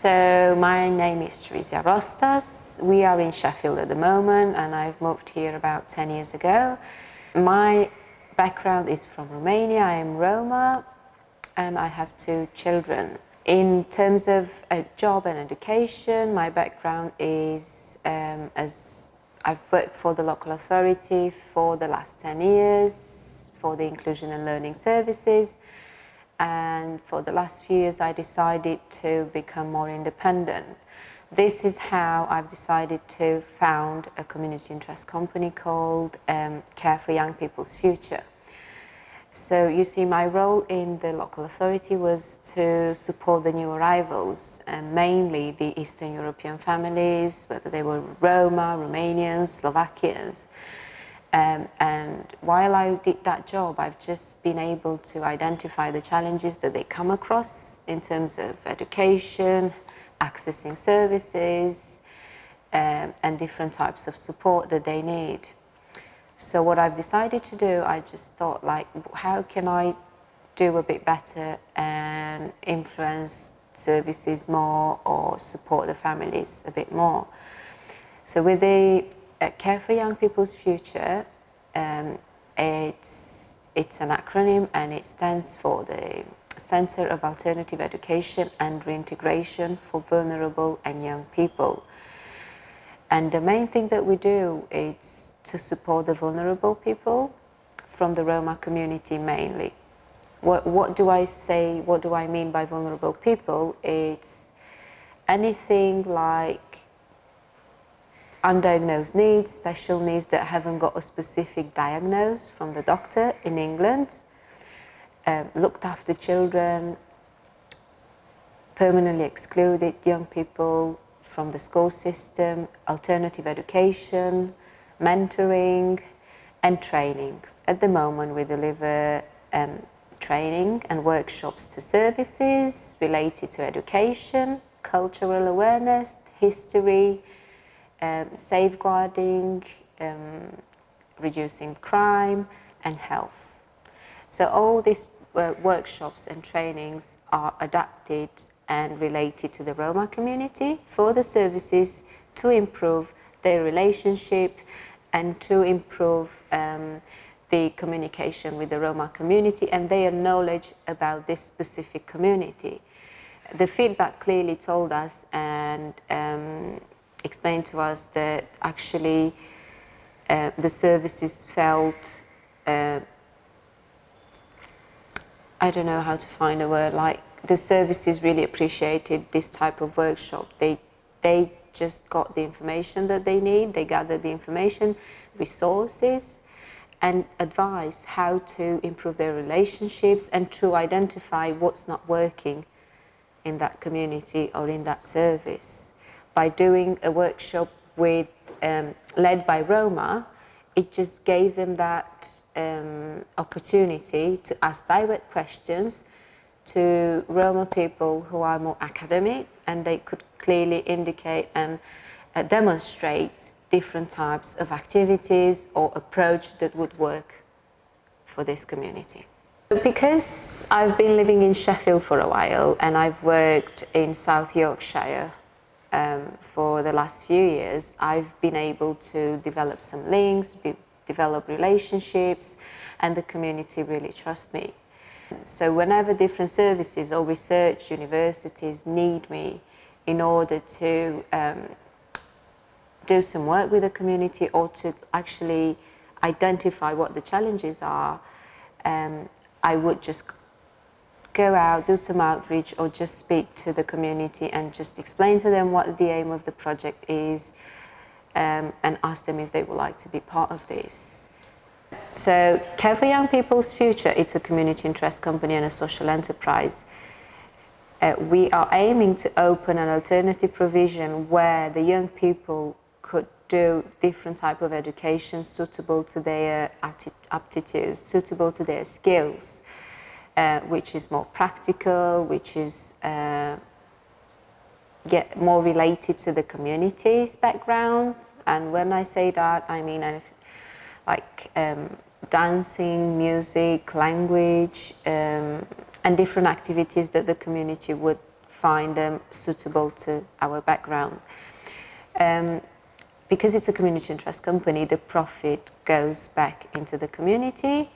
So my name is Terezia Rostas. We are in Sheffield at the moment and I've moved here about 10 years ago. My background is from Romania. I am Roma and I have 2 children. In terms of a job and education, my background is as I've worked for the local authority for the last 10 years for the inclusion and learning services, and for the last few years I decided to become more independent. This is how I've decided to found a community interest company called Care for Young People's Future. So you see, my role in the local authority was to support the new arrivals, and mainly the Eastern European families, whether they were Roma, Romanians, Slovakians. And while I did that job, I've just been able to identify the challenges that they come across in terms of education, accessing services, and different types of support that they need. So what I've decided to do, I just thought, like, how can I do a bit better and influence services more or support the families a bit more? So with the Care for Young People's Future, it's an acronym and it stands for the Centre of Alternative Education and Reintegration for Vulnerable and Young People. And the main thing that we do is to support the vulnerable people from the Roma community mainly. What do I say, what do I mean by vulnerable people? It's anything like undiagnosed needs, special needs that haven't got a specific diagnosis from the doctor in England, looked after children, permanently excluded young people from the school system, alternative education, mentoring and training. At the moment we deliver training and workshops to services related to education, cultural awareness, history, safeguarding, reducing crime and health. So all these workshops and trainings are adapted and related to the Roma community for the services to improve their relationship and to improve the communication with the Roma community and their knowledge about this specific community. The feedback clearly told us and explained to us that actually the services felt, I don't know how to find a word, like the services really appreciated this type of workshop. They just got the information that they need, they gathered the information, resources and advice how to improve their relationships and to identify what's not working in that community or in that service. By doing a workshop with, led by Roma, it just gave them that opportunity to ask direct questions to Roma people who are more academic, and they could clearly indicate and demonstrate different types of activities or approach that would work for this community. Because I've been living in Sheffield for a while and I've worked in South Yorkshire for the last few years, I've been able to develop some links, develop relationships, and the community really trusts me. So whenever different services or research universities need me in order to do some work with the community or to actually identify what the challenges are, I would just go out, do some outreach or just speak to the community and just explain to them what the aim of the project is and ask them if they would like to be part of this. So Care for Young People's Future, it's a community interest company and a social enterprise. We are aiming to open an alternative provision where the young people could do different type of education suitable to their aptitudes, suitable to their skills, which is more practical, which is more related to the community's background. And when I say that, I mean like dancing, music, language, and different activities that the community would find them suitable to our background. Because it's a community interest company, the profit goes back into the community.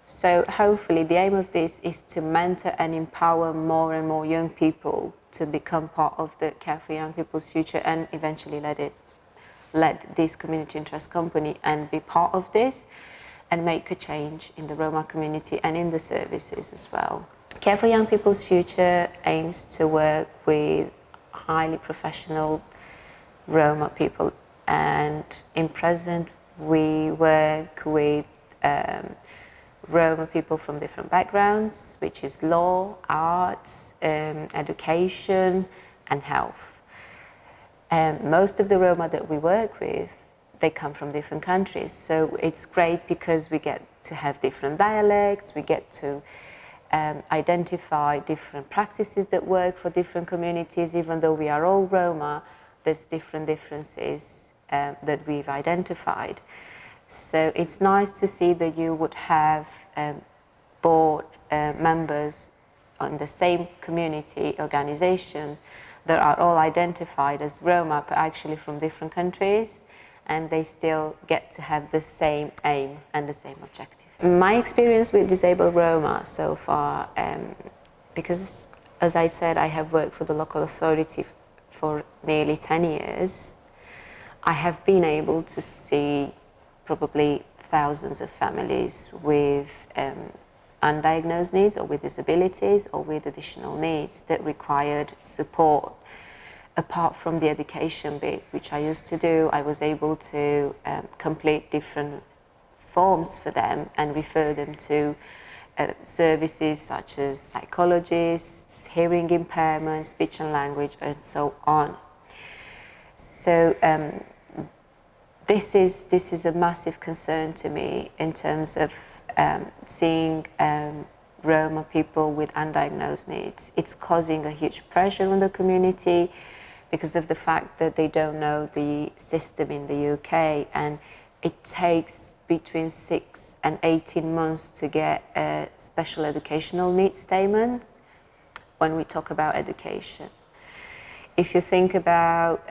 So hopefully the aim of this is to mentor and empower more and more young people to become part of the Care for Young People's Future, and eventually let this community interest company and be part of this and make a change in the Roma community and in the services as well. Care for Young People's Future aims to work with highly professional Roma people, and in present we work with Roma people from different backgrounds, which is law, arts, education and health. Most of the Roma that we work with, they come from different countries, so it's great because we get to have different dialects, we get to identify different practices that work for different communities. Even though we are all Roma, there's different differences that we've identified. So it's nice to see that you would have board members on the same community organization that are all identified as Roma, but actually from different countries, and they still get to have the same aim and the same objective. My experience with disabled Roma so far, because as I said, I have worked for the local authority for nearly 10 years, I have been able to see probably thousands of families with undiagnosed needs or with disabilities or with additional needs that required support. Apart from the education bit, which I used to do, I was able to complete different forms for them and refer them to services such as psychologists, hearing impairment, speech and language, and so on. So this is a massive concern to me in terms of seeing Roma people with undiagnosed needs. It's causing a huge pressure on the community because of the fact that they don't know the system in the UK, and it takes between 6 and 18 months to get a special educational needs statement when we talk about education. If you think about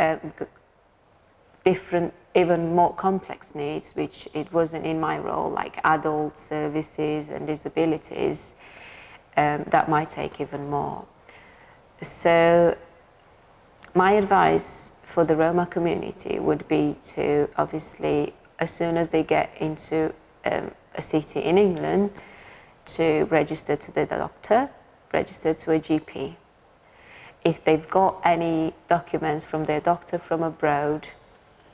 different, even more complex needs, which it wasn't in my role, like adult services and disabilities, that might take even more. So my advice for the Roma community would be to, obviously, as soon as they get into a city in England, to register to the doctor, register to a GP. If they've got any documents from their doctor from abroad,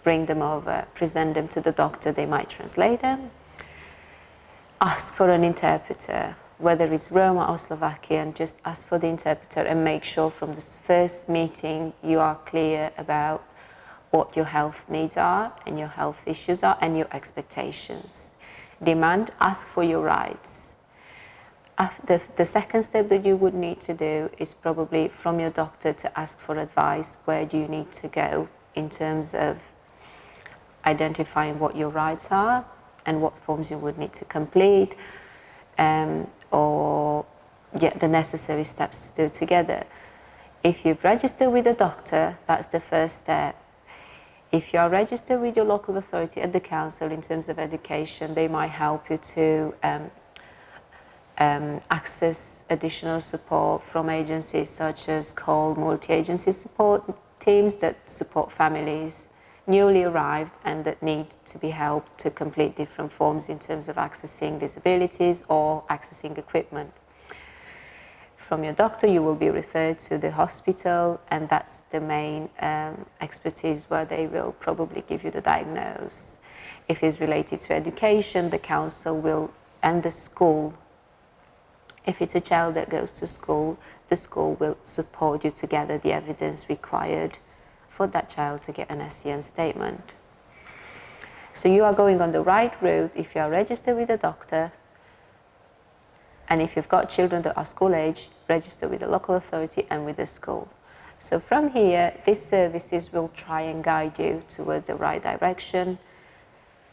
bring them over, present them to the doctor, they might translate them. Ask for an interpreter, whether it's Roma or Slovakian, just ask for the interpreter and make sure from this first meeting you are clear about what your health needs are and your health issues are and your expectations. Demand, ask for your rights. The second step that you would need to do is probably from your doctor to ask for advice. Where do you need to go in terms of identifying what your rights are and what forms you would need to complete, or get the necessary steps to do together. If you've registered with a doctor, that's the first step. If you are registered with your local authority at the council in terms of education, they might help you to access additional support from agencies such as called multi-agency support teams that support families newly arrived and that need to be helped to complete different forms in terms of accessing disabilities or accessing equipment. From your doctor, you will be referred to the hospital, and that's the main expertise where they will probably give you the diagnosis. If it's related to education, the council will, and the school, if it's a child that goes to school, the school will support you to gather the evidence required for that child to get an SCN statement. So you are going on the right route if you are registered with a doctor, and if you've got children that are school age, register with the local authority and with the school. So from here, these services will try and guide you towards the right direction,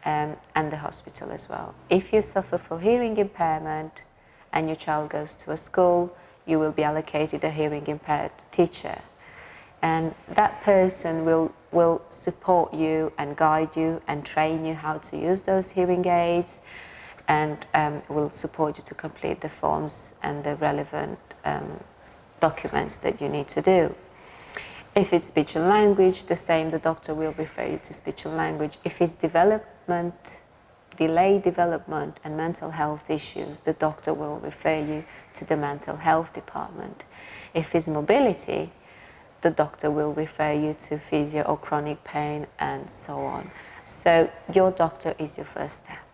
and the hospital as well. If you suffer from hearing impairment and your child goes to a school, you will be allocated a hearing impaired teacher, and that person will support you and guide you and train you how to use those hearing aids, and will support you to complete the forms and the relevant documents that you need to do. If it's speech and language, the same, the doctor will refer you to speech and language. If it's delayed development and mental health issues, the doctor will refer you to the mental health department. If it's mobility, the doctor will refer you to physio or chronic pain and so on. So your doctor is your first step.